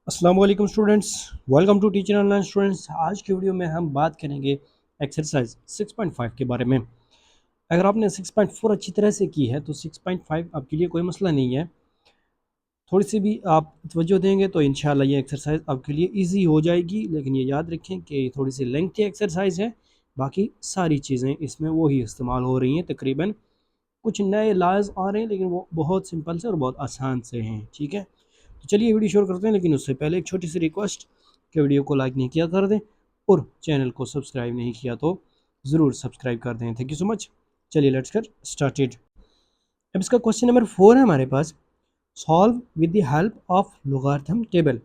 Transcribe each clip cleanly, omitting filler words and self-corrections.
अस्सलाम वालेकुम students, welcome to teacher online students. आज की वीडियो में हम बात करेंगे एक्सरसाइज 6.5 के बारे में। अगर आपने 6.4 अच्छी तरह से की है तो 6.5 आपके लिए कोई मसला नहीं है। थोड़ी सी भी आप तवज्जो देंगे तो इंशाल्लाह ये एक्सरसाइज आपके लिए इजी हो जाएगी, लेकिन ये याद रखें कि थोड़ी सी लेंथी एक्सरसाइज है। बाकी सारी चीज़ें इसमें वही इस्तेमाल हो रही हैं तकरीबन। कुछ नए लाज आ रहे हैं लेकिन वो बहुत सिंपल से और बहुत आसान से हैं। ठीक है, तो चलिए वीडियो शुरू करते हैं, लेकिन उससे पहले एक छोटी सी रिक्वेस्ट कि वीडियो को लाइक नहीं किया कर दें और चैनल को सब्सक्राइब नहीं किया तो ज़रूर सब्सक्राइब कर दें। Thank you so much. चलिए लेट्स गेट स्टार्टेड। अब इसका क्वेश्चन नंबर 4 है हमारे पास। Solve with the help of logarithm table,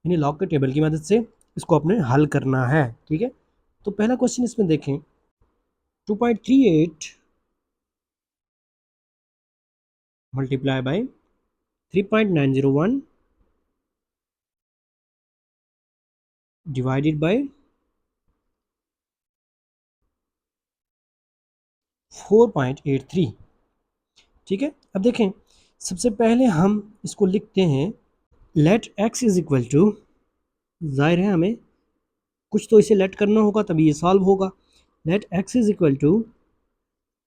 यानी लॉग के टेबल की मदद से इसको अपने हल करना है। ठीक है, तो पहला क्वेश्चन इसमें देखें, 2.38 मल्टीप्लाई बाय 3.901 डिवाइडेड बाय 4.83। ठीक है, अब देखें, सबसे पहले हम इसको लिखते हैं let X is equal to, जाहिर है हमें कुछ तो इसे लेट करना होगा तभी ये सॉल्व होगा। Let X is equal to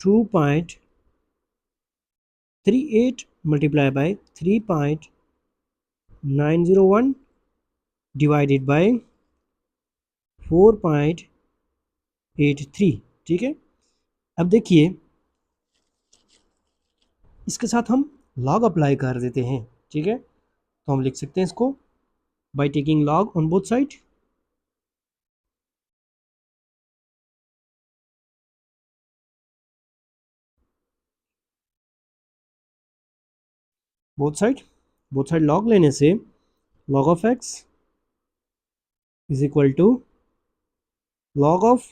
2.38 multiply by 3.901 divided by 4.83। ठीक है, अब देखिए इसके साथ हम लॉग अप्लाई कर देते हैं। ठीक है, तो हम लिख सकते हैं इसको by taking log on both side. Both side log लेने से log of x is equal to log of,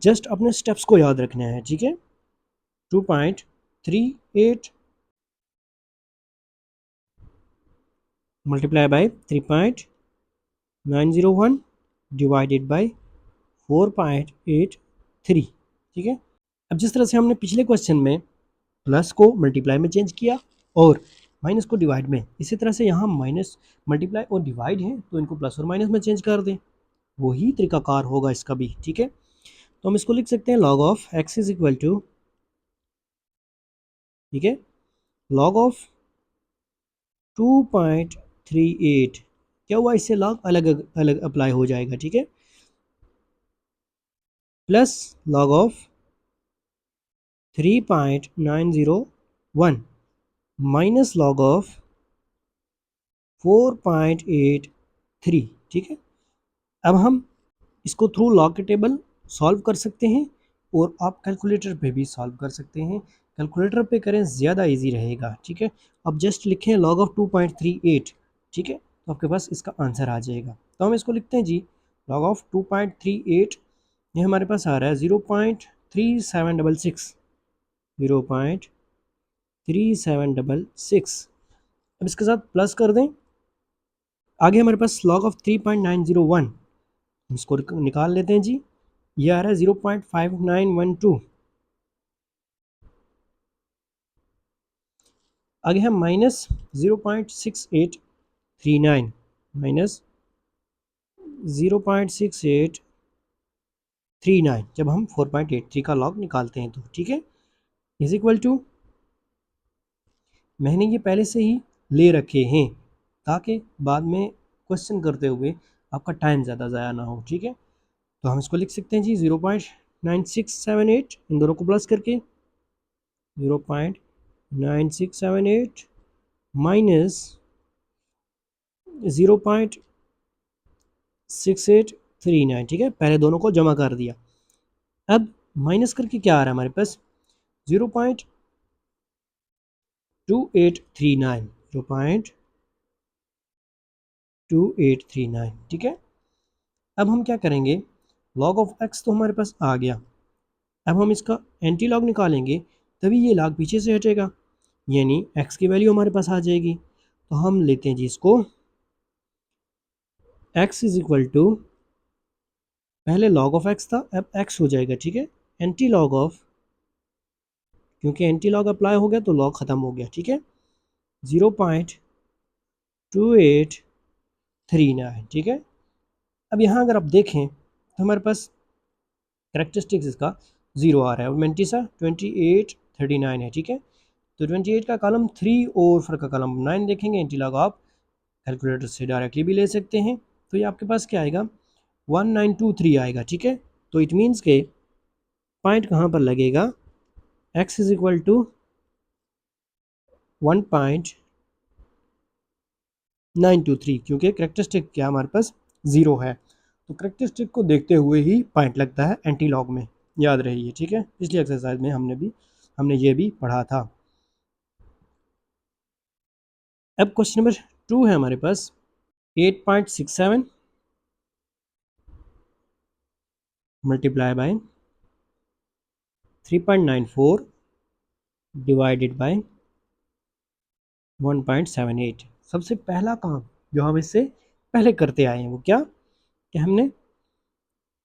just अपने स्टेप्स को याद रखना है। ठीक है, 2.38 मल्टीप्लाई बाय 3.901 डिवाइडेड बाय 4.83। ठीक है, अब जिस तरह से हमने पिछले क्वेश्चन में प्लस को मल्टीप्लाई में चेंज किया और माइनस को डिवाइड में, इसी तरह से यहाँ माइनस मल्टीप्लाई और डिवाइड है तो इनको प्लस और माइनस में चेंज कर दें, वही तरीकाकार होगा इसका भी। ठीक है, तो हम इसको लिख सकते हैं log of x is equal to, ठीक है, log ऑफ 2.38, क्या हुआ, इससे log अलग अलग अप्लाई हो जाएगा। ठीक है, plus log of 3.901 minus log of 4.83। ठीक है, अब हम इसको थ्रू लॉग के टेबल सॉल्व कर सकते हैं और आप कैलकुलेटर पे भी सॉल्व कर सकते हैं। कैलकुलेटर पे करें ज़्यादा इजी रहेगा। ठीक है, अब जस्ट लिखें log ऑफ 2.38। ठीक है, तो आपके पास इसका आंसर आ जाएगा। तो हम इसको लिखते हैं जी, log ऑफ 2.38, ये हमारे पास आ रहा है 0.3766, 0.3766। अब इसके साथ प्लस कर दें, आगे हमारे पास log ऑफ 3.901, इसको निकाल लेते हैं जी, ये आ रहा है 0.5912। आगे हम माइनस 0.6839 माइनस 0.6839 जब हम 4.83 का लॉग निकालते हैं तो। ठीक है, इज इक्वल टू, मैंने ये पहले से ही ले रखे हैं ताकि बाद में क्वेश्चन करते हुए आपका टाइम ज़्यादा ज़ाया ना हो। ठीक है, तो हम इसको लिख सकते हैं जी 0.9678, इन दोनों को प्लस करके 0.9678 माइनस 0.6839। ठीक है, पहले दोनों को जमा कर दिया, अब माइनस करके क्या आ रहा है हमारे पास 0.2839, 0.2839। ठीक है, अब हम क्या करेंगे, log ऑफ x तो हमारे पास आ गया, अब हम इसका एंटी लॉग निकालेंगे तभी ये लॉग पीछे से हटेगा, यानी x की वैल्यू हमारे पास आ जाएगी। तो हम लेते हैं जी इसको, x इज इक्वल टू, पहले log ऑफ x था अब x हो जाएगा। ठीक है, एंटी लॉग ऑफ, क्योंकि एंटी लॉग अप्लाई हो गया तो लॉग ख़त्म हो गया। ठीक है, 0.2839 2839, ठीक है। अब यहाँ अगर आप देखें तो हमारे पास करेक्टरिस्टिक्स इसका 0 आ रहा है और मेंटिसा 2839 है, ठीक है। तो 28 का कॉलम 3 और फर का कॉलम 9 देखेंगे। एंटीलॉग आप कैलकुलेटर से डायरेक्टली भी ले सकते हैं। तो ये आपके पास क्या आएगा, 1923 आएगा, ठीक है। तो इट मीन्स के पॉइंट कहाँ पर लगेगा, x इज इक्वल टू 1.923, क्योंकि करेक्टरिस्टिक क्या हमारे पास 0 है। तो करेक्टरिस्टिक को देखते हुए ही पॉइंट लगता है एंटीलॉग में, याद रहिए, ठीक है। पिछली एक्सरसाइज में हमने ये भी पढ़ा था। अब क्वेश्चन नंबर 2 है हमारे पास 8.67 मल्टीप्लाई बाय 3.94 डिवाइडेड बाय 1.78। सबसे पहला काम जो हम इससे पहले करते आए हैं वो क्या, कि हमने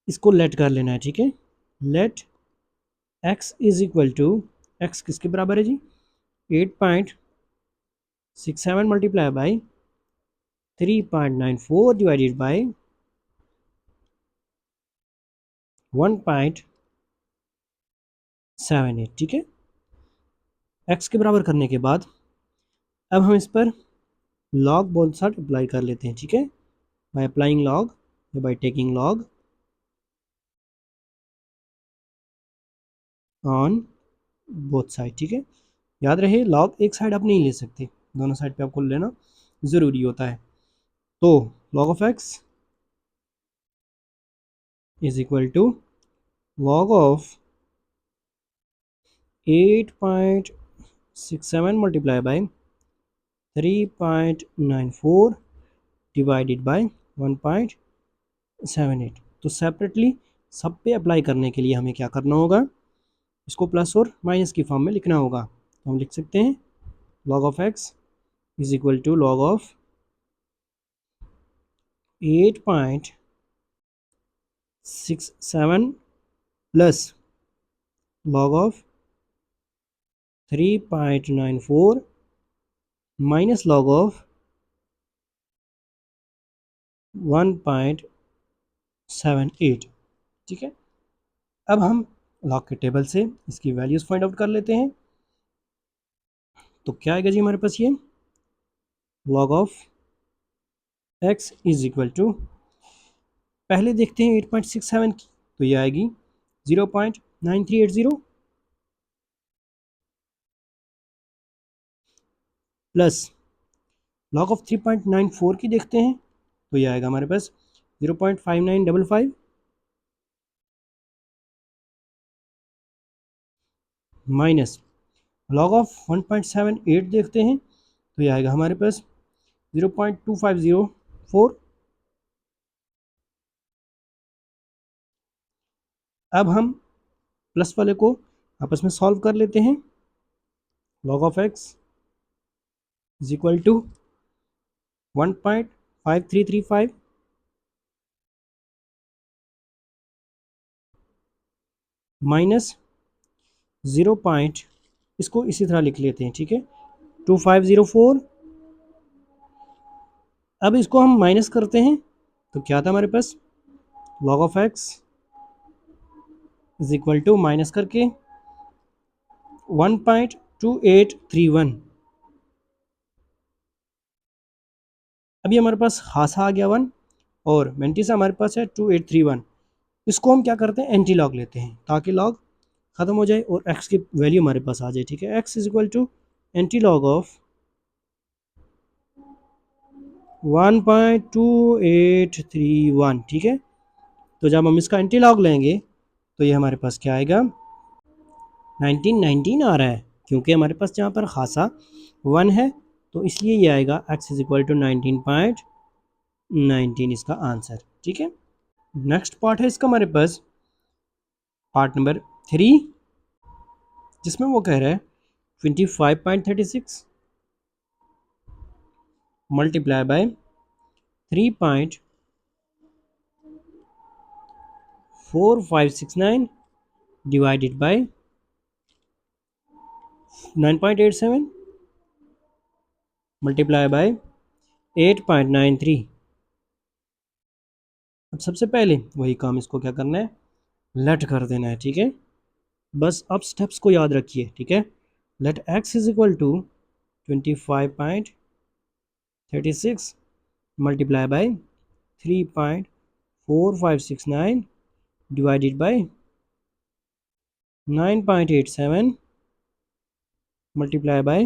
इसको लेट कर लेना है, ठीक है। Let x is equal to, x किसके बराबर है जी, 8.67 मल्टीप्लाई बाय 3.94 डिवाइडेड बाय 1.78, ठीक है। x के बराबर करने के बाद अब हम इस पर लॉग बोथ साइड अप्लाई कर लेते हैं, ठीक है। बाय अप्लाइंग लॉग या bye taking log on both side, ठीक है। याद रहे लॉग एक साइड आप नहीं ले सकते, दोनों साइड पे आपको लेना ज़रूरी होता है। तो log of x is equal to log of 8.67 multiply by 3.94 divided by 1.78। तो सेपरेटली सब पे अप्लाई करने के लिए हमें क्या करना होगा, इसको प्लस और माइनस की फॉर्म में लिखना होगा। तो हम लिख सकते हैं log of x is equal to log of 8.67 plus log of 3.94 minus log of 1.78, ठीक है। अब हम log के टेबल से इसकी वैल्यूज़ फाइंड आउट कर लेते हैं। तो क्या आएगा जी हमारे पास, ये log of x is equal to, पहले देखते हैं 8.67 की, तो ये आएगी 0.9380 प्लस log ऑफ 3.94 की देखते हैं, तो ये आएगा हमारे पास 0.5955 माइनस log ऑफ 1.78 देखते हैं, तो ये आएगा हमारे पास 0.2504। अब हम प्लस वाले को आपस में सॉल्व कर लेते हैं। log of x is equal to 1.5335 minus 0 point, इसको इसी तरह लिख लेते हैं, ठीक है, 2504। अब इसको हम माइनस करते हैं, तो क्या था हमारे पास, log of x is equal to minus करके 1.2831। अभी हमारे पास हासा आ गया 1 और मेंटिसा हमारे पास है 2831। इसको हम क्या करते हैं, एंटी लॉग लेते हैं ताकि लॉग ख़त्म हो जाए और x की वैल्यू हमारे पास आ जाए, ठीक है। x is equal to antilog of 1.2831, ठीक है। तो जब हम इसका एंटी लॉग लेंगे तो ये हमारे पास क्या आएगा, 1919 आ रहा है, क्योंकि हमारे पास यहाँ पर खासा 1 है, तो इसलिए ये आएगा x इज इक्वल टू 19.19 इसका आंसर, ठीक है। नेक्स्ट पार्ट है इसका हमारे पास पार्ट नंबर 3, जिसमें वो कह रहा है 25.36 multiply by 3.4569 divided by 9.87 multiply by 8.93। अब सबसे पहले वही काम, इसको क्या करना है, लेट कर देना है, ठीक है। बस अब स्टेप्स को याद रखिए, ठीक है। Let x is equal to 25.36 multiply by 3.4569 divided by 9.87 multiply by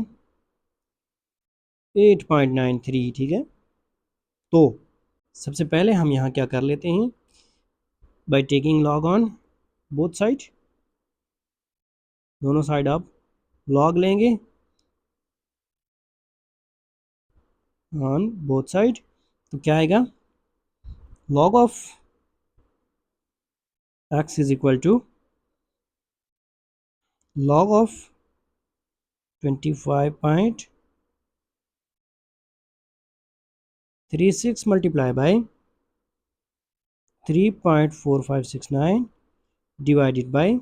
8.93, ठीक है। तो सबसे पहले हम यहाँ क्या कर लेते हैं, by taking log on both side, दोनों साइड आप लॉग लेंगे ऑन बोथ साइड, तो क्या आएगा, log of x is equal to log of 25.36 multiply by 3.4569 divided by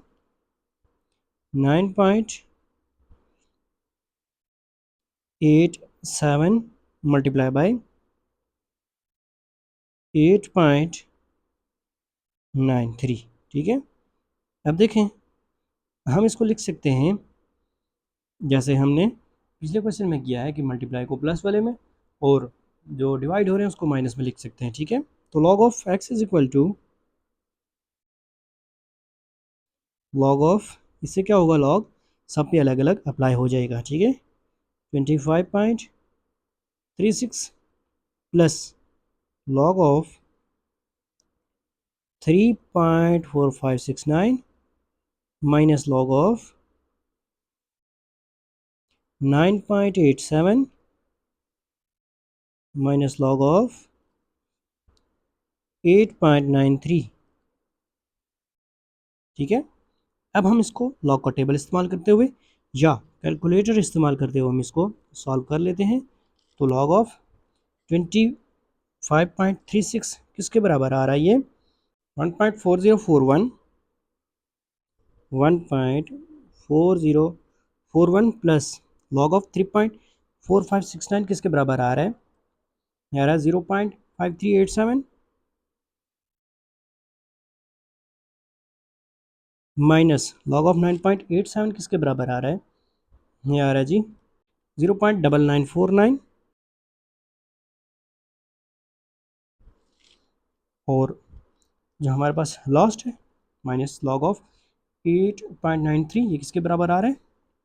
9.87 multiply by 8.93, ठीक है। अब देखें, हम इसको लिख सकते हैं जैसे हमने पिछले क्वेश्चन में किया है कि मल्टीप्लाई को प्लस वाले में और जो डिवाइड हो रहे हैं उसको माइनस में लिख सकते हैं, ठीक है। तो log of x is equal to log of, इससे क्या होगा, log सब पे अलग अलग अप्लाई हो जाएगा, ठीक है। 25.36 plus log of 3.4569 minus log of 9.87 minus log of 8.93, ठीक है। अब हम इसको log का टेबल इस्तेमाल करते हुए या कैलकुलेटर इस्तेमाल करते हुए हम इसको सॉल्व कर लेते हैं। तो log ऑफ 25.36 किसके बराबर आ रहा है, ये 1.4041 1.4041 प्लस log ऑफ 3.4569 किसके बराबर आ रहा है, ये आ रहा है 0.5387 माइनस log ऑफ 9.87 किसके बराबर आ रहा है, ये आ रहा है जी 0.9949 और जो हमारे पास लास्ट है माइनस log ऑफ 8.93 ये किसके बराबर आ रहा है,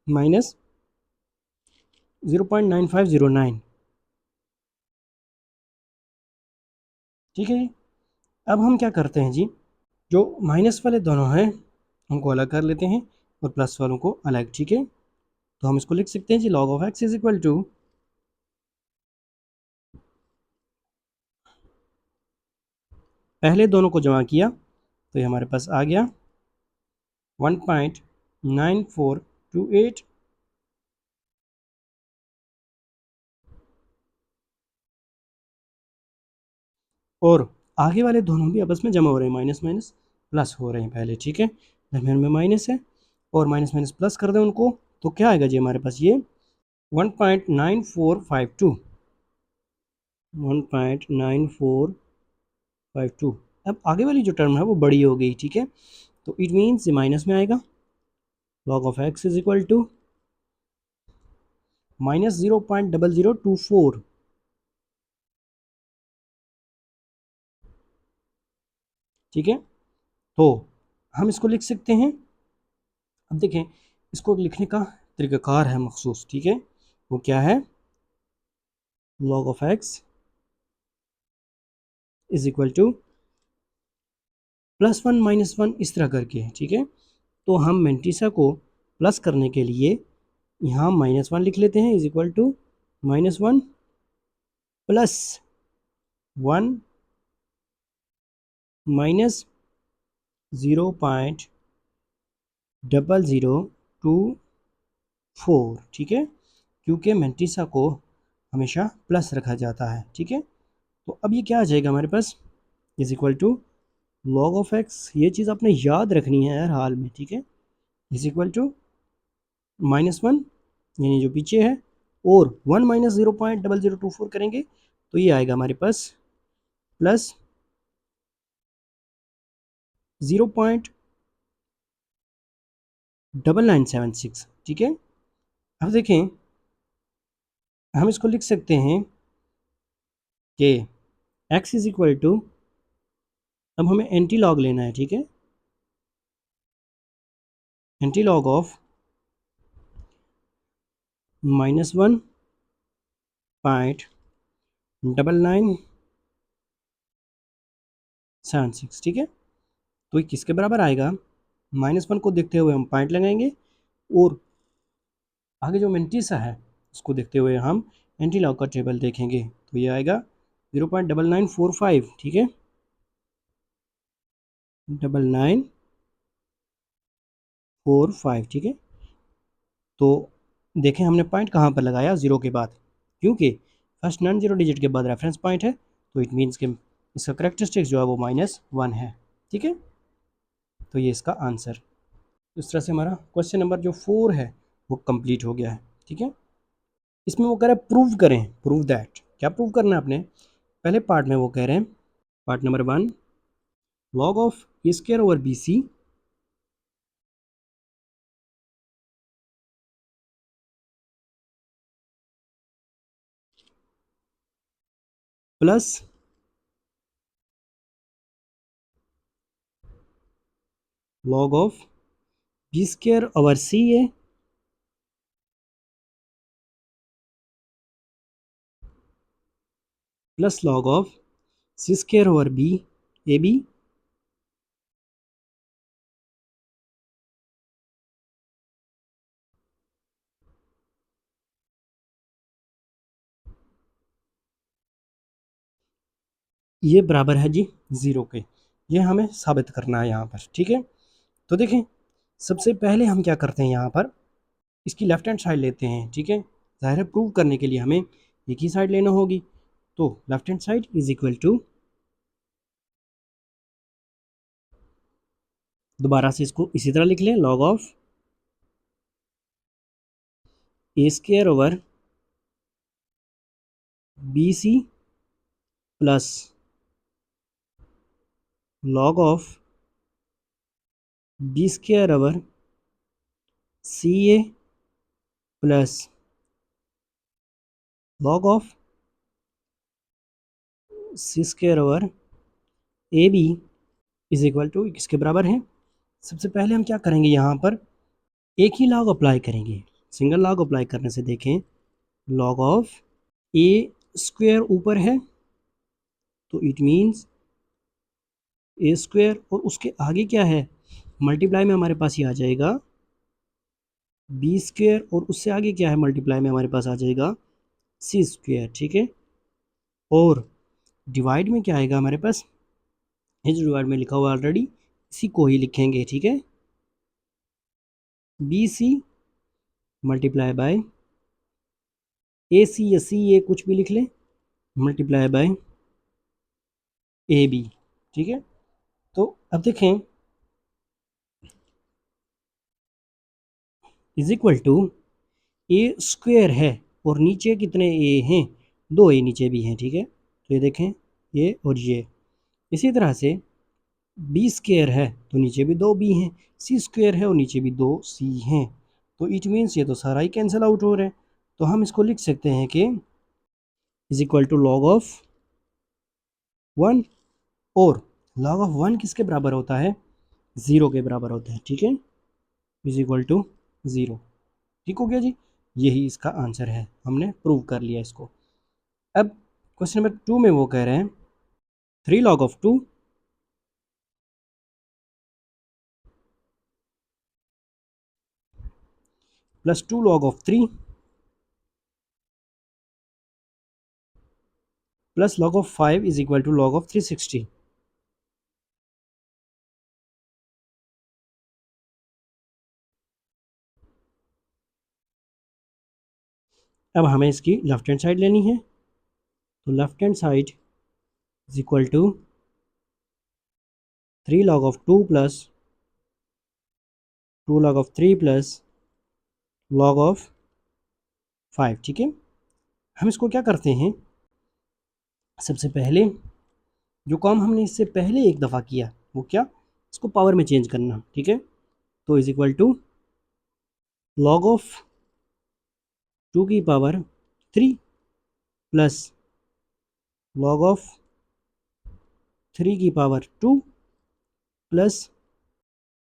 माइनस 0.9509, ठीक है जी। अब हम क्या करते हैं जी, जो माइनस वाले दोनों हैं उनको अलग कर लेते हैं और प्लस वालों को अलग, ठीक है। तो हम इसको लिख सकते हैं जी log of x is equal to, पहले दोनों को जमा किया तो ये हमारे पास आ गया 1.9428 और आगे वाले दोनों भी आपस में जमा हो रहे हैं, माइनस माइनस प्लस हो रहे हैं पहले, ठीक है। दरम्यान में माइनस है और माइनस माइनस प्लस कर दें उनको, तो क्या आएगा जी हमारे पास, ये 1.9452 1.9452। अब आगे वाली जो टर्म है वो बड़ी हो गई, ठीक है। तो इट मीन्स ये माइनस में आएगा, log of x is equal to minus 0.0024, ठीक है। तो हम इसको लिख सकते हैं, अब देखें इसको लिखने का तरीक़ाकार है मखसूस, ठीक है। वो क्या है, log of x is equal to +1 -1 इस तरह करके, ठीक है। तो हम मेंटिसा को प्लस करने के लिए यहाँ -1 लिख लेते हैं is equal to -1 plus 1 minus 0.0024, ठीक है, क्योंकि मेंटिसा को हमेशा प्लस रखा जाता है, ठीक है। तो अब ये क्या आ जाएगा हमारे पास, is equal to log of x, ये चीज़ आपने याद रखनी है हर हाल में, ठीक है, इज इक्वल टू -1 यानी जो पीछे है और 1 - 0.0024 करेंगे तो ये आएगा हमारे पास प्लस 0.9976, ठीक है। अब देखें, हम इसको लिख सकते हैं कि x इज इक्वल टू, अब हमें एंटी लॉग लेना है, ठीक है। एंटी लॉग ऑफ -1.9976, ठीक है। तो ये किसके बराबर आएगा? -1 को देखते हुए हम पॉइंट लगाएंगे और आगे जो मेंटिसा है उसको देखते हुए हम एंटी लॉग का टेबल देखेंगे। तो ये आएगा 0.9945, ठीक है, 9945, ठीक है। तो देखें हमने पॉइंट कहाँ पर लगाया? ज़ीरो के बाद, क्योंकि फर्स्ट नॉन जीरो डिजिट के बाद रेफरेंस पॉइंट है, तो इट मीन्स कि इसका करेक्टरिस्टिक्स जो है वो -1 है, ठीक है। तो ये इसका आंसर। इस तरह से हमारा क्वेश्चन नंबर जो 4 है वो कंप्लीट हो गया है, ठीक है। इसमें वो कह रहे हैं प्रूव करें, प्रूव दैट। क्या प्रूव करना है आपने? पहले पार्ट में वो कह रहे हैं, part number 1, log of A square over B C plus log of B square over C A plus log of C square over B A B ये बराबर है जी 0 के। ये हमें साबित करना है यहाँ पर, ठीक है। तो देखें, सबसे पहले हम क्या करते हैं, यहाँ पर इसकी लेफ्ट हैंड साइड लेते हैं, ठीक है। ज़ाहिर है प्रूव करने के लिए हमें एक ही साइड लेना होगी, तो left hand side is equal to, दोबारा से इसको इसी तरह लिख लें, log of A square over B C plus log of B square over C A plus log of C square over a b is equal to किसके बराबर है? सबसे पहले हम क्या करेंगे, यहाँ पर एक ही लॉग अप्लाई करेंगे। सिंगल लॉग अप्लाई करने से देखें, लॉग ऑफ ए स्क्वायर ऊपर है तो इट मीन्स ए स्क्वायर, और उसके आगे क्या है, मल्टीप्लाई में हमारे पास ये आ जाएगा बी स्क्वायर, और उससे आगे क्या है, मल्टीप्लाई में हमारे पास आ जाएगा सी स्क्वायर, ठीक है। और डिवाइड में क्या आएगा हमारे पास, ये जो डिवाइड में लिखा हुआ ऑलरेडी इसी को ही लिखेंगे, ठीक है। बी सी मल्टीप्लाई बाय ए सी या सी ए कुछ भी लिख लें, मल्टीप्लाई बाय ए बी, ठीक है। तो अब देखें, is equal to a square है और नीचे कितने ए हैं, दो ए नीचे भी हैं, ठीक है। तो ये देखें, ये और ये। इसी तरह से बी स्क्वायर है तो नीचे भी दो बी हैं, सी स्क्वायर है और नीचे भी दो सी हैं, तो इट मीन्स ये तो सारा ही कैंसिल आउट हो रहा है। तो हम इसको लिख सकते हैं कि is equal to log of 1, और लॉग ऑफ 1 किसके बराबर होता है? 0 के बराबर होता है, ठीक है। इज इक्वल टू 0, ठीक हो गया जी। यही इसका आंसर है, हमने प्रूव कर लिया इसको। अब क्वेश्चन नंबर 2 में वो कह रहे हैं 3 log of 2 plus 2 log of 3 plus log of 5 is equal to log of 360। अब हमें इसकी लेफ्ट हैंड साइड लेनी है, तो left hand side is equal to 3 log of 2 plus 2 log of 3 plus log of 5, ठीक है। हम इसको क्या करते हैं, सबसे पहले जो काम हमने इससे पहले एक दफ़ा किया वो क्या, इसको पावर में चेंज करना, ठीक है। तो is equal to log of 2 की पावर 3 प्लस लॉग ऑफ 3 की पावर 2 प्लस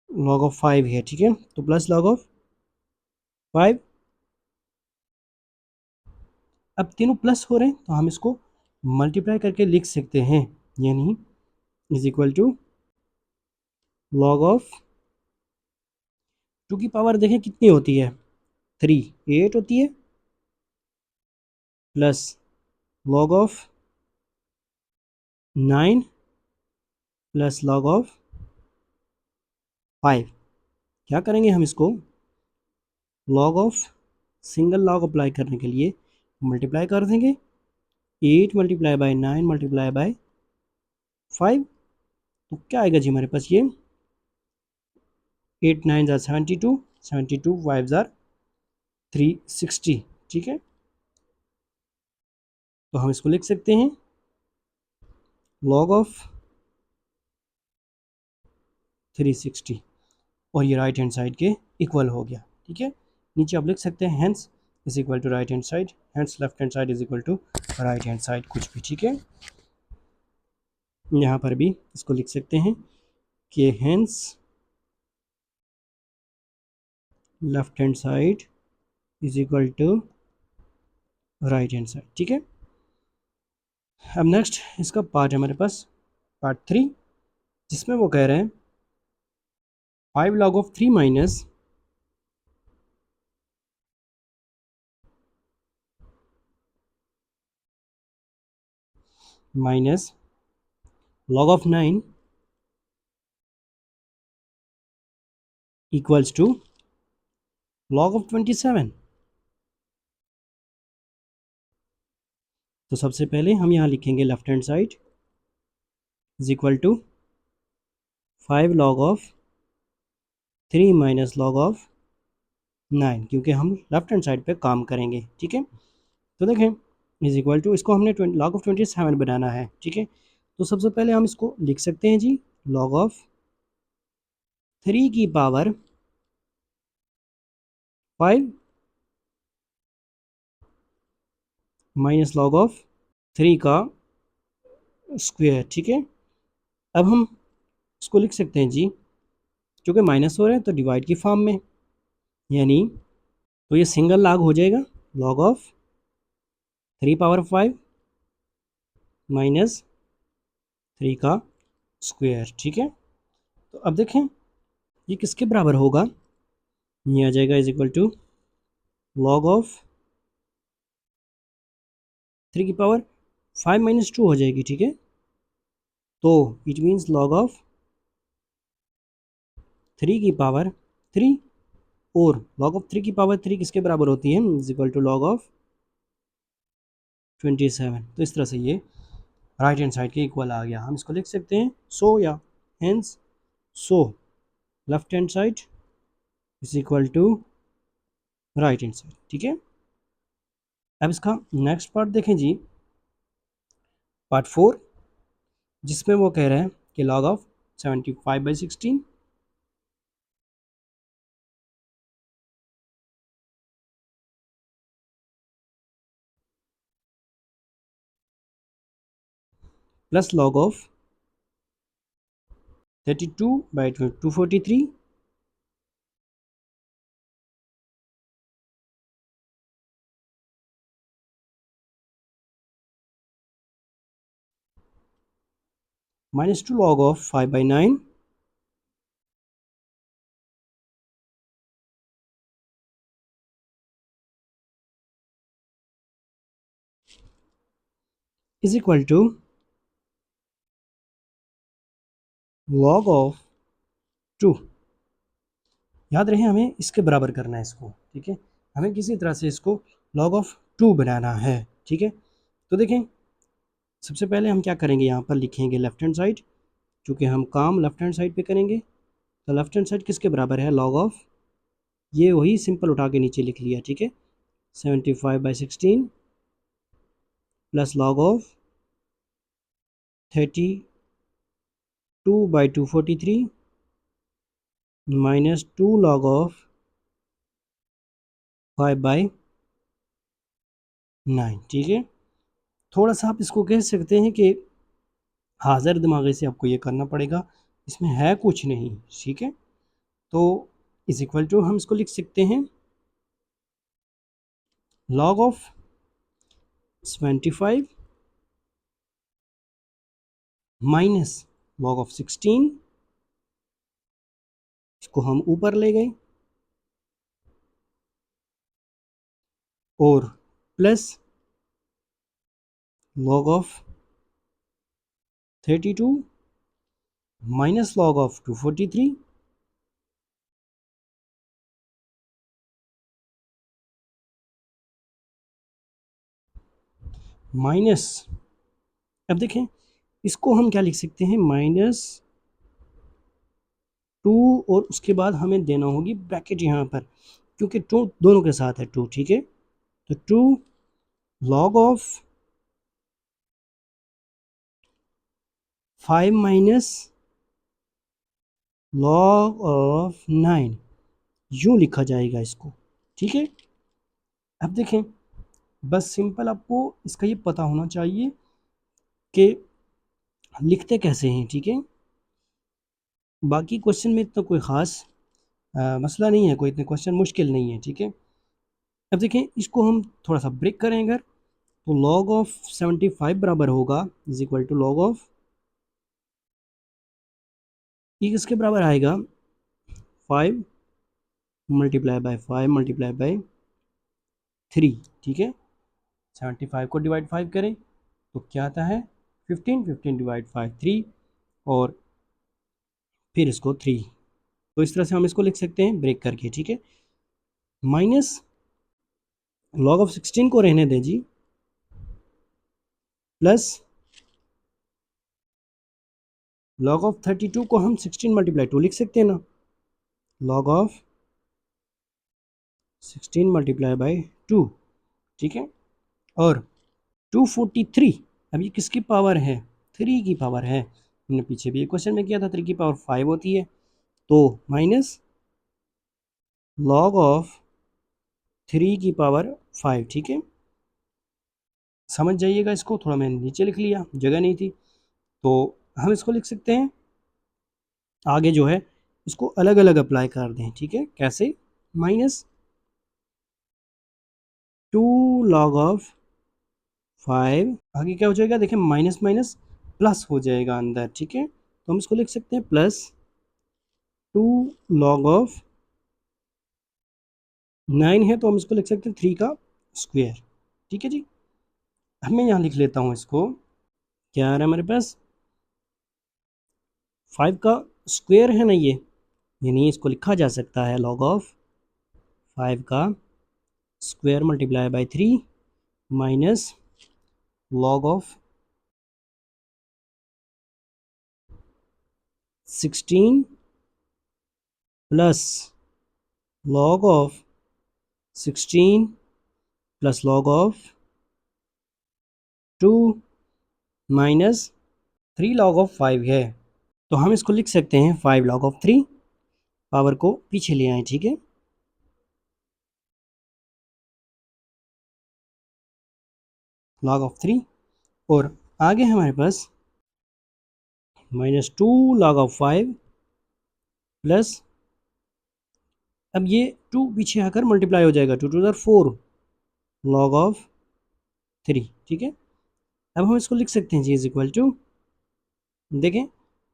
लॉग ऑफ 5 है, ठीक है। तो प्लस लॉग ऑफ 5, अब तीनों प्लस हो रहे हैं तो हम इसको मल्टीप्लाई करके लिख सकते हैं, यानी is equal to log of 2 की पावर देखें कितनी होती है, 8 होती है, plus log of 9 plus log of 5। क्या करेंगे हम इसको log of single log apply करने के लिए मल्टीप्लाई कर देंगे, 8 मल्टीप्लाई बाय 9 मल्टीप्लाई बाय 5। तो क्या आएगा जी हमारे पास, ये 8 9 ज़ार 72, 72 5 ज़ार 360, ठीक है। तो हम इसको लिख सकते हैं लॉग ऑफ 360 और ये राइट हैंड साइड के इक्वल हो गया, ठीक है। नीचे आप लिख सकते हैं hence is equal to right hand side, hence left hand side is equal to right hand side, कुछ भी, ठीक है। यहाँ पर भी इसको लिख सकते हैं कि hence left hand side is equal to right hand side, ठीक है। अब नेक्स्ट इसका पार्ट है हमारे पास पार्ट 3, जिसमें वो कह रहे हैं 5 log of 3 minus log of 9 equals to log of 27। तो सबसे पहले हम यहाँ लिखेंगे left hand side is equal to 5 log of 3 minus log of 9, क्योंकि हम लेफ्ट हैंड साइड पे काम करेंगे, ठीक है। तो देखें इज इक्वल टू, इसको हमने log of 27 बनाना है, ठीक है। तो सबसे पहले हम इसको लिख सकते हैं जी log of 3 की पावर 5 माइनस log of 3 का स्क्वायर, ठीक है। अब हम इसको लिख सकते हैं जी, क्योंकि माइनस हो रहे हैं तो डिवाइड की फॉर्म में, यानी तो ये सिंगल लॉग हो जाएगा log ऑफ 3 पावर 5 माइनस 3 का स्क्वायर, ठीक है। तो अब देखें ये किसके बराबर होगा, ये आ जाएगा is equal to log of 3 की पावर 5 माइनस 2 हो जाएगी, ठीक है। तो इट मीन्स log ऑफ 3 की पावर 3 और log ऑफ 3 की पावर 3 किसके बराबर होती है, is equal to log of 27। तो इस तरह से ये राइट हैंड साइड के इक्वल आ गया। हम इसको लिख सकते हैं सो या hence so left hand side is equal to right hand side, ठीक है। अब इसका नेक्स्ट पार्ट देखें जी, पार्ट 4, जिसमें वो कह रहे हैं कि log of 75/16 plus log of 32/243 minus 2 log of 5/9 is equal to log of 2। याद रहे हमें इसके बराबर करना है इसको, ठीक है। हमें किसी तरह से इसको log ऑफ 2 बनाना है, ठीक है। तो देखें सबसे पहले हम क्या करेंगे, यहाँ पर लिखेंगे लेफ्ट हैंड साइड, चूँकि हम काम लेफ्ट हैंड साइड पे करेंगे तो लेफ्ट हैंड साइड किसके बराबर है, log ऑफ, ये वही सिंपल उठा के नीचे लिख लिया, ठीक है, 75/16 plus log of 32/243 minus 2 log of 5/9। ठीक है, थोड़ा सा आप इसको कह सकते हैं कि हाजिर दिमागे से आपको ये करना पड़ेगा, इसमें है कुछ नहीं। ठीक है, तो इज इक्वल टू हम इसको लिख सकते हैं log of 25 minus log of 16, इसको हम ऊपर ले गए, और plus log of 32 minus log of 243 minus, अब देखें इसको हम क्या लिख सकते हैं, -2, और उसके बाद हमें देना होगी ब्रैकेट यहाँ पर, क्योंकि 2 दोनों के साथ है 2। ठीक है, तो 2 log of 5 minus log of 9, यूँ लिखा जाएगा इसको। ठीक है, अब देखें बस सिंपल आपको इसका ये पता होना चाहिए कि लिखते कैसे हैं। ठीक है, बाकी क्वेश्चन में इतना कोई ख़ास मसला नहीं है, कोई इतने क्वेश्चन मुश्किल नहीं है। ठीक है, अब देखें इसको हम थोड़ा सा ब्रेक करें अगर, तो log ऑफ 75 बराबर होगा is equal to log of, ये किसके बराबर आएगा, 5 मल्टीप्लाई बाय 5 मल्टीप्लाई बाय 3। ठीक है, 75 को डिवाइड 5 करें तो क्या आता है 15, 15 डिवाइड 5 3, और फिर इसको 3, तो इस तरह से हम इसको लिख सकते हैं ब्रेक करके। ठीक है, माइनस log ऑफ 16 को रहने दें जी, प्लस log ऑफ 32 को हम 16 मल्टीप्लाई 2 लिख सकते हैं ना, log ऑफ 16 मल्टीप्लाई बाय 2। ठीक है, और 243, अब ये किसकी पावर है, 3 की पावर है, हमने पीछे भी एक क्वेश्चन में किया था 3 की पावर 5 होती है, तो माइनस log ऑफ 3 की पावर 5। ठीक है, समझ जाइएगा इसको, थोड़ा मैंने नीचे लिख लिया, जगह नहीं थी, तो हम इसको लिख सकते हैं आगे जो है इसको अलग अलग अप्लाई कर दें। ठीक है, कैसे, माइनस 2 log ऑफ 5, आगे क्या हो जाएगा, देखिए माइनस माइनस प्लस हो जाएगा अंदर। ठीक है, तो हम इसको लिख सकते हैं प्लस 2 log ऑफ 9 है, तो हम इसको लिख सकते हैं 3 का स्क्वायर। ठीक है जी, अब मैं यहाँ लिख लेता हूँ इसको, क्या आ रहा है हमारे पास, 5 का स्क्वायर है ना ये, यानी इसको लिखा जा सकता है log ऑफ 5 का square multiply by 3 minus log of 16 plus log of 16 plus log of 2 minus 3 log of 5 है, तो हम इसको लिख सकते हैं 5 log ऑफ 3, पावर को पीछे ले आए। ठीक है, log ऑफ 3, और आगे हमारे पास -2 log ऑफ 5 प्लस, अब ये 2 पीछे आकर मल्टीप्लाई हो जाएगा, 2 टू द 4 log ऑफ 3। ठीक है, अब हम इसको लिख सकते हैं जी इज इक्वल टू, देखें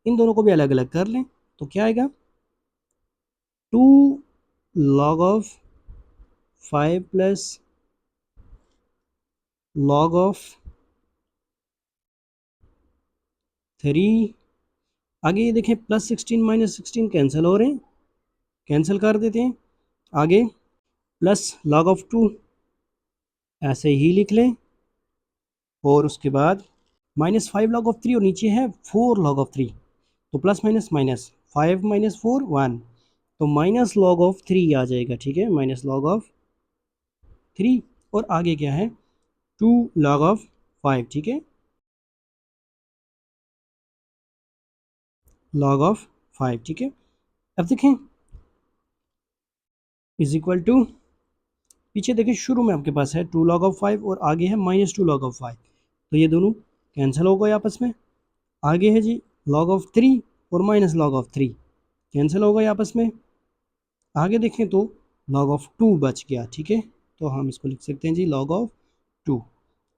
इन दोनों को भी अलग अलग कर लें तो क्या आएगा, 2 log of 5 plus log of 3, आगे ये देखें प्लस 16 माइनस 16 कैंसिल हो रहे हैं, कैंसिल कर देते हैं, आगे प्लस log ऑफ 2 ऐसे ही लिख लें, और उसके बाद -5 log ऑफ 3, और नीचे है 4 log ऑफ 3, तो प्लस माइनस माइनस 5 माइनस 4 1, तो माइनस log ऑफ 3 आ जाएगा। ठीक है, माइनस log ऑफ 3, और आगे क्या है 2 log ऑफ 5। ठीक है, लॉग ऑफ 5, ठीक है। अब देखें इज इक्वल टू, पीछे देखें शुरू में आपके पास है 2 लॉग ऑफ 5 और आगे है -2 लॉग ऑफ 5, तो ये दोनों कैंसिल हो गए आपस में। आगे है जी लॉग ऑफ 3 और माइनस लॉग ऑफ 3, कैंसिल हो गए आपस में। आगे देखें तो लॉग ऑफ 2 बच गया, ठीक है, तो हम इसको लिख सकते हैं जी लॉग ऑफ 2।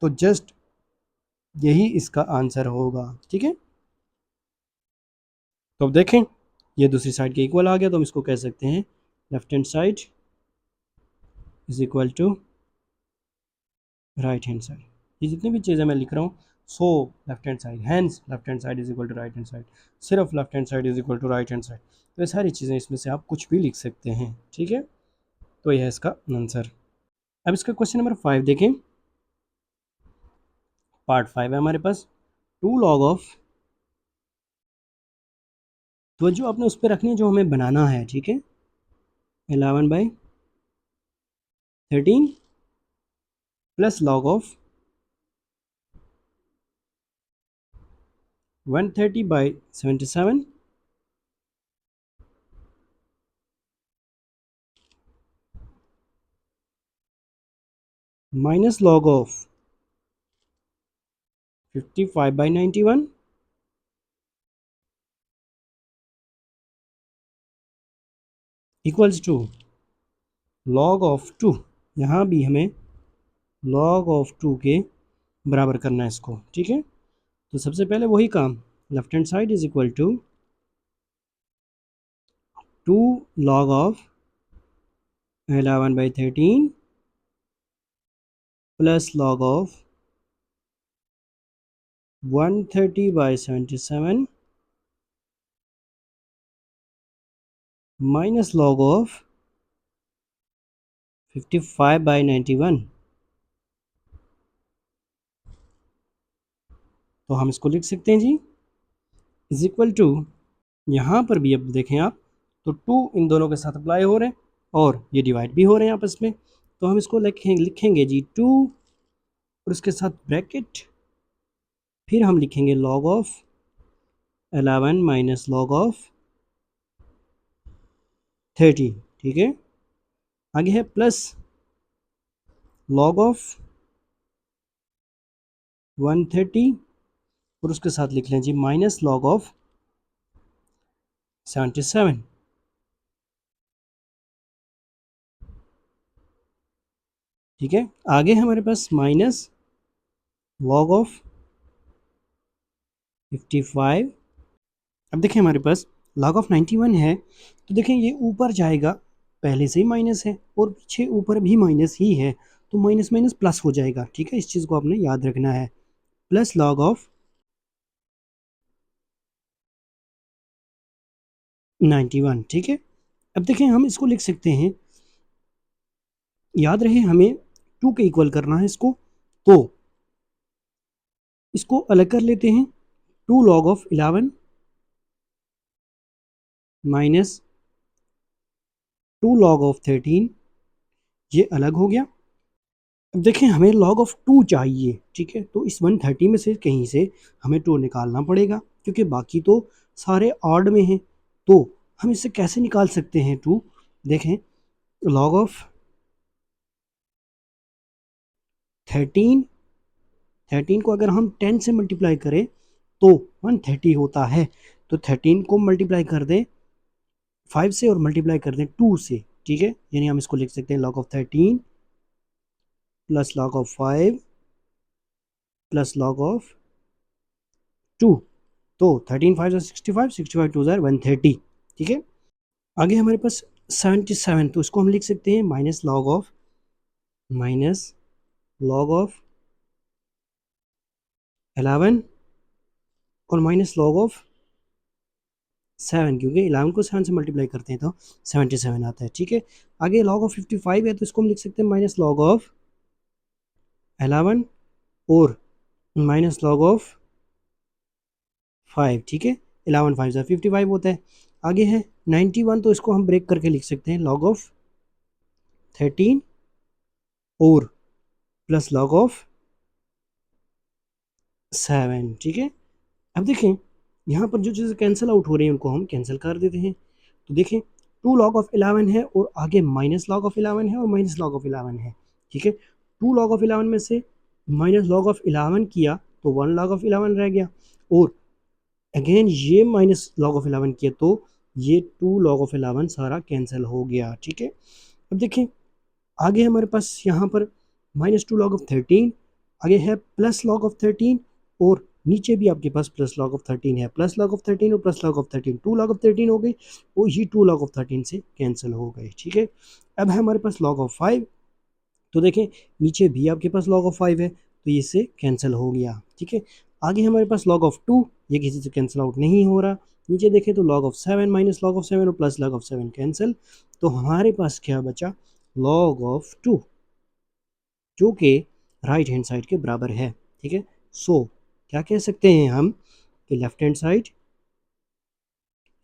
तो जस्ट यही इसका आंसर होगा, ठीक है। तो अब देखें ये दूसरी साइड के इक्वल आ गया, तो हम इसको कह सकते हैं left hand side is equal to right hand side. ये जितनी भी चीज़ें मैं लिख रहा हूँ, so left hand side, hence left hand side is equal to right hand side, सिर्फ left hand side is equal to right hand side, तो ये सारी चीज़ें इसमें से आप कुछ भी लिख सकते हैं, ठीक है। तो यह है इसका आंसर। अब इसका क्वेश्चन नंबर 5 देखें, पार्ट 5 है हमारे पास। 2 लॉग ऑफ, तो जो आपने उस पर रखनी है जो हमें बनाना है, ठीक है, 11/13 plus log of 130/77 minus log of 55/91 equals to log of 2। यहाँ भी हमें लॉग ऑफ 2 के बराबर करना है इसको, ठीक है। तो सबसे पहले वही काम, left hand side is equal to 2 log of 11/13 plus log of 130/77 minus log of 55/91। तो हम इसको लिख सकते हैं जी इज इक्वल टू, यहाँ पर भी अब देखें आप, तो 2 इन दोनों के साथ अप्लाई हो रहे हैं और ये डिवाइड भी हो रहे हैं आपस में, तो हम इसको लिखेंगे जी 2 और उसके साथ ब्रैकेट, फिर हम लिखेंगे log of 11 minus log of 30, ठीक है। आगे है प्लस लॉग ऑफ 130 और उसके साथ लिख लें जी माइनस लॉग ऑफ 77, ठीक है। आगे हमारे पास माइनस लॉग ऑफ 55। अब देखें हमारे पास लॉग ऑफ 91 है, तो देखें ये ऊपर जाएगा, पहले से ही माइनस है और पीछे ऊपर भी माइनस ही है, तो माइनस माइनस प्लस हो जाएगा, ठीक है। इस चीज़ को आपने याद रखना है, प्लस लॉग ऑफ 91, ठीक है। अब देखें हम इसको लिख सकते हैं, याद रहे हमें 2 के इक्वल करना है इसको, तो इसको अलग कर लेते हैं। 2 log of 11 minus 2 log of 13, ये अलग हो गया। अब देखें हमें लॉग ऑफ 2 चाहिए, ठीक है, तो इस 130 में से कहीं से हमें 2 निकालना पड़ेगा, क्योंकि बाकी तो सारे ऑड में हैं, तो हम इससे कैसे निकाल सकते हैं 2। देखें लॉग ऑफ 13, 13 को अगर हम 10 से मल्टीप्लाई करें तो 130 होता है, तो 13 को मल्टीप्लाई कर दें 5 से और मल्टीप्लाई कर दें 2 से, ठीक है, यानी हम इसको लिख सकते हैं log of 13 plus log of 5 plus log of 2, तो 13 5 65, 65 2 130, ठीक है। आगे हमारे पास 77, तो इसको हम लिख सकते हैं माइनस लॉग ऑफ 11 और माइनस लॉग ऑफ 7, क्योंकि 11 को 7 से मल्टीप्लाई करते हैं तो 77 आता है, ठीक है। आगे लॉग ऑफ 55 है, तो इसको हम लिख सकते हैं माइनस लॉग ऑफ 11 और माइनस लॉग ऑफ 5, ठीक है। 11 5 55 होता है। आगे है 91, तो इसको हम ब्रेक करके लिख सकते हैं लॉग ऑफ 13 और प्लस लॉग ऑफ 7, ठीक है। अब देखें यहाँ पर जो चीज़ें कैंसिल आउट हो रही हैं उनको हम कैंसिल कर देते हैं। तो देखें 2 log of 11 है और आगे -log of 11 है और -log of 11 है, ठीक है। 2 log of 11 में से -log of 11 किया तो 1 log of 11 रह गया, और अगेन ये -log of 11 किया तो ये 2 log of 11 सारा कैंसिल हो गया, ठीक है। अब देखें आगे हमारे पास यहाँ पर -2 log of 13, आगे है +log of 13, और नीचे भी आपके पास +log of 13 है। +log of 13 और +log of 13, 2 log of 13 हो गई और ये 2 log of 13 से कैंसिल हो गए, ठीक है। अब है हमारे पास log of 5, तो देखें नीचे भी आपके पास log of 5 है तो ये से कैंसिल हो गया, ठीक है। आगे हमारे पास log of 2, ये किसी से कैंसिल आउट नहीं हो रहा। नीचे देखें तो log of 7 -log of 7 और +log of 7 कैंसिल, तो हमारे पास क्या बचा, log of 2, जो कि राइट हैंड साइड के बराबर है, ठीक है। सो क्या कह सकते हैं हम कि left hand side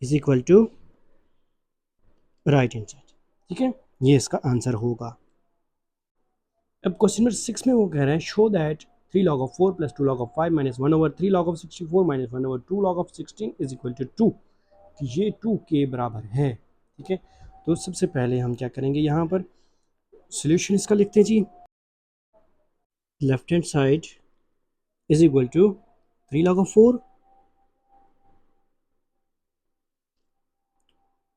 is equal to right hand side, ठीक है। ये इसका आंसर होगा। अब क्वेश्चन नंबर 6 में वो कह रहे हैं show that 3 log of 4 + 2 log of 5 -1/3 log of 64 -1/2 log of 16 is equal to 2, ये 2 के बराबर है, ठीक है। तो सबसे पहले हम क्या करेंगे, यहाँ पर सोल्यूशन इसका लिखते हैं जी। Left hand side is equal to 3 log of 4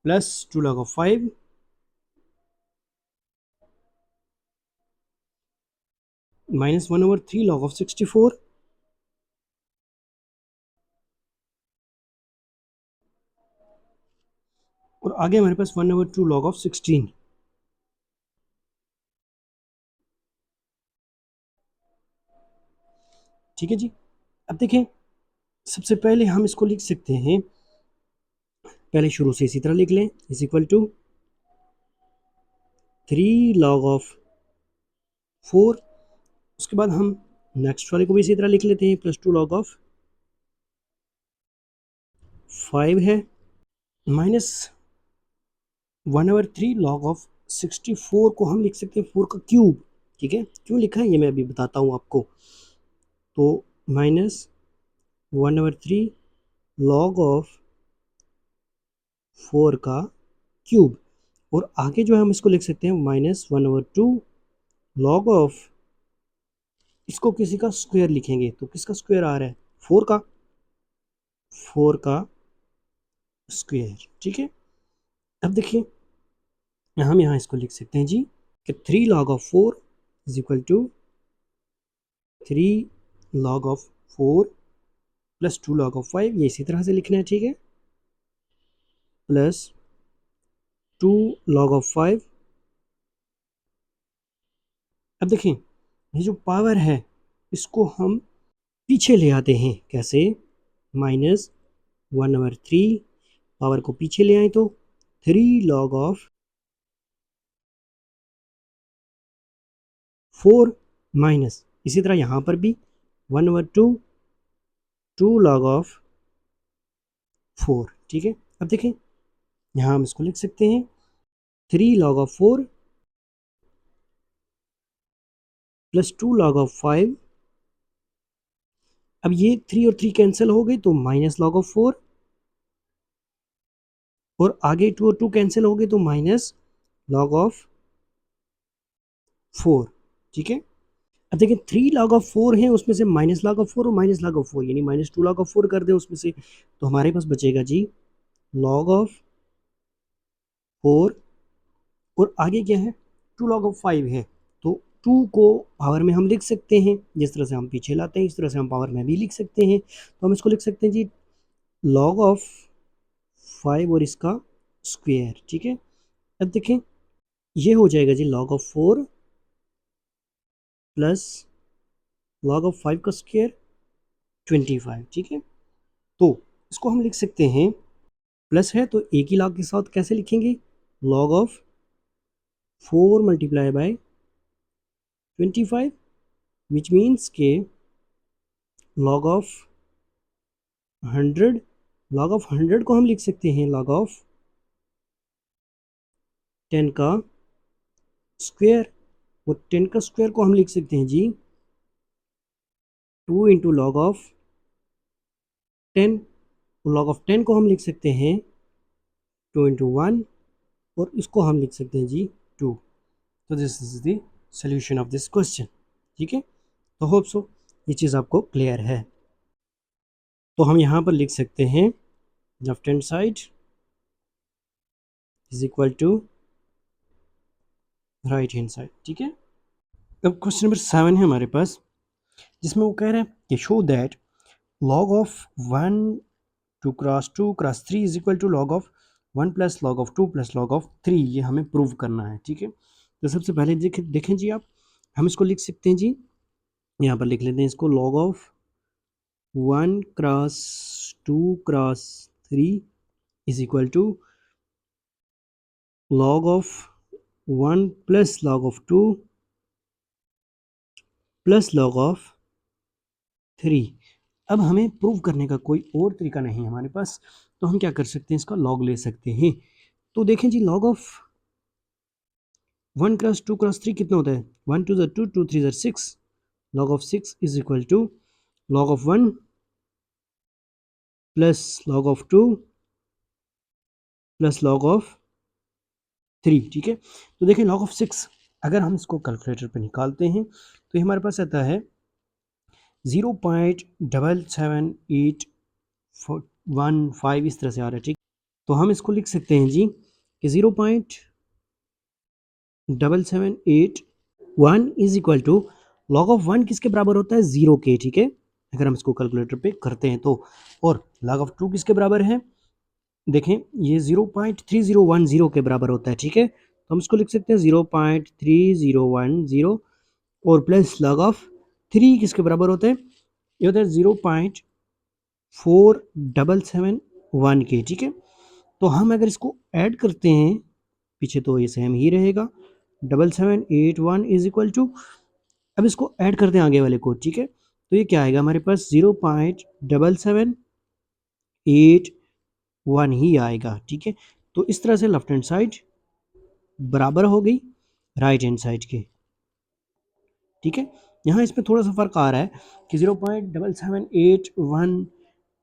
plus 2 log of 5 -1/3 log of 64, और आगे हमारे पास 1/2 log of 16, ठीक है जी। अब देखें सबसे पहले हम इसको लिख सकते हैं, पहले शुरू से इसी तरह लिख लें, is equal to 3 log of 4, उसके बाद हम नेक्स्ट वाले को भी इसी तरह लिख लेते हैं, +2 log of 5 है, -1/3 log of 64 को हम लिख सकते हैं 4 का क्यूब, ठीक है। क्यों लिखा है ये मैं अभी बताता हूँ आपको। तो -1/3 log of 4 का क्यूब, और आगे जो है हम इसको लिख सकते हैं -1/2 log of, इसको किसी का स्क्वायर लिखेंगे तो किसका स्क्वायर आ रहा है, 4 का स्क्वायर, ठीक है। अब देखिए हम यहाँ इसको लिख सकते हैं जी कि 3 log of 4 is equal to 3 log of 4 plus 2 log of 5, ये इसी तरह से लिखना है, ठीक है, प्लस 2 log of 5। अब देखें ये जो पावर है इसको हम पीछे ले आते हैं, कैसे, -1/3, पावर को पीछे ले आए तो 3 log of 4 माइनस, इसी तरह यहाँ पर भी 1/2 2 log of 4, ठीक है। अब देखें यहाँ हम इसको लिख सकते हैं 3 log of 4 plus 2 log of 5। अब ये 3 और 3 कैंसिल हो गए तो -log of 4, और आगे 2 और 2 कैंसिल हो गए तो -log of 4, ठीक है। अब देखिए 3 log of 4 है, उसमें से -log of 4 और -log of 4 यानी -2 log of 4 कर दे उसमें से, तो हमारे पास बचेगा जी log of 4, और आगे क्या है 2 log of 5 है, तो 2 को पावर में हम लिख सकते हैं, जिस तरह से हम पीछे लाते हैं इस तरह से हम पावर में भी लिख सकते हैं। तो हम इसको लिख सकते हैं जी log of 5 और इसका स्क्वायर, ठीक है। अब देखें ये हो जाएगा जी log of 4 plus log of 5 का स्क्वायर 25, ठीक है। तो इसको हम लिख सकते हैं, प्लस है तो एक ही लॉग के साथ कैसे लिखेंगे, log of 4 multiply by 25, which means के log of 100, log of 100 को हम लिख सकते हैं log of 10 का स्क्वायर, और 10 का स्क्वायर को हम लिख सकते हैं जी 2 × log of 10, log ऑफ 10 को हम लिख सकते हैं 2 इंटू 1 और इसको हम लिख सकते हैं जी 2। तो this is the solution of this question. ठीक है, तो होप सो ये चीज़ आपको क्लियर है। तो हम यहाँ पर लिख सकते हैं left hand side is equal to right hand side. ठीक है, अब क्वेश्चन नंबर 7 है हमारे पास, जिसमें वो कह रहे हैं कि show that log of 1 2 cross 2 cross 3 is equal to log of 1 plus log of 2 plus log of 3। ये हमें प्रूव करना है। ठीक है, तो सबसे पहले देखें जी आप, हम इसको लिख सकते हैं जी, यहाँ पर लिख लेते हैं इसको log of 1 cross 2 cross 3 is equal to log of 1 plus log of 2 plus log of 3। अब हमें प्रूव करने का कोई और तरीका नहीं है हमारे पास, तो हम क्या कर सकते हैं, इसका लॉग ले सकते हैं। तो देखें जी, लॉग ऑफ 1 क्रॉस 2 क्रॉस 3 कितना होता है, 1 2 2 2 3 6। Log of 6 is equal to log of 1 plus log of 2 plus log of 3। ठीक है, तो देखें लॉग ऑफ 6 अगर हम इसको कैलकुलेटर पे निकालते हैं तो ये हमारे पास आता है 0.77815 इस तरह से आ रहा है। ठीक, तो हम इसको लिख सकते हैं जी कि 0.7781 is equal to log of 1 किसके बराबर होता है, 0 के। ठीक है, अगर हम इसको कैलकुलेटर पे करते हैं तो, और लॉग ऑफ 2 किसके बराबर है, देखें ये 0.3010 के बराबर होता है। ठीक है, तो हम इसको लिख सकते हैं 0.3010 और प्लस लॉग ऑफ 3 किसके बराबर होता है, ये होता है 0.4771 के। ठीक है, तो हम अगर इसको ऐड करते हैं, पीछे तो ये सेम ही रहेगा, 7781 इज इक्वल टू, अब इसको ऐड करते हैं आगे वाले को। ठीक है, तो ये क्या आएगा हमारे पास, 0.7781 ही आएगा। ठीक है, तो इस तरह से लेफ्ट हैंड साइड बराबर हो गई राइट हैंड साइड के। ठीक है, यहाँ इसमें थोड़ा सा फ़र्क आ रहा है कि 0.7781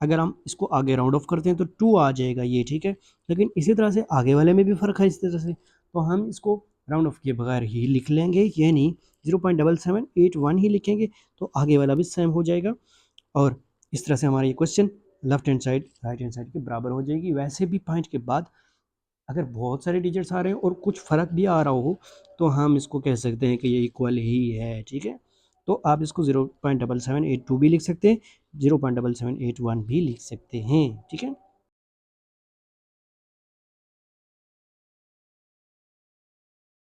अगर हम इसको आगे राउंड ऑफ करते हैं तो 2 आ जाएगा ये। ठीक है, लेकिन इसी तरह से आगे वाले में भी फ़र्क है इस तरह से, तो हम इसको राउंड ऑफ किए बगैर ही लिख लेंगे, यानी 0.7781 ही लिखेंगे, तो आगे वाला भी सेम हो जाएगा। और इस तरह से हमारा ये question left hand side right hand side के बराबर हो जाएगी। वैसे भी पॉइंट के बाद अगर बहुत सारे डिजिट्स आ रहे हैं और कुछ फ़र्क भी आ रहा हो तो हम इसको कह सकते हैं कि ये इक्वल ही है। ठीक है, तो आप इसको 0.7782 भी लिख सकते हैं, 0.7781 भी लिख सकते हैं। ठीक है।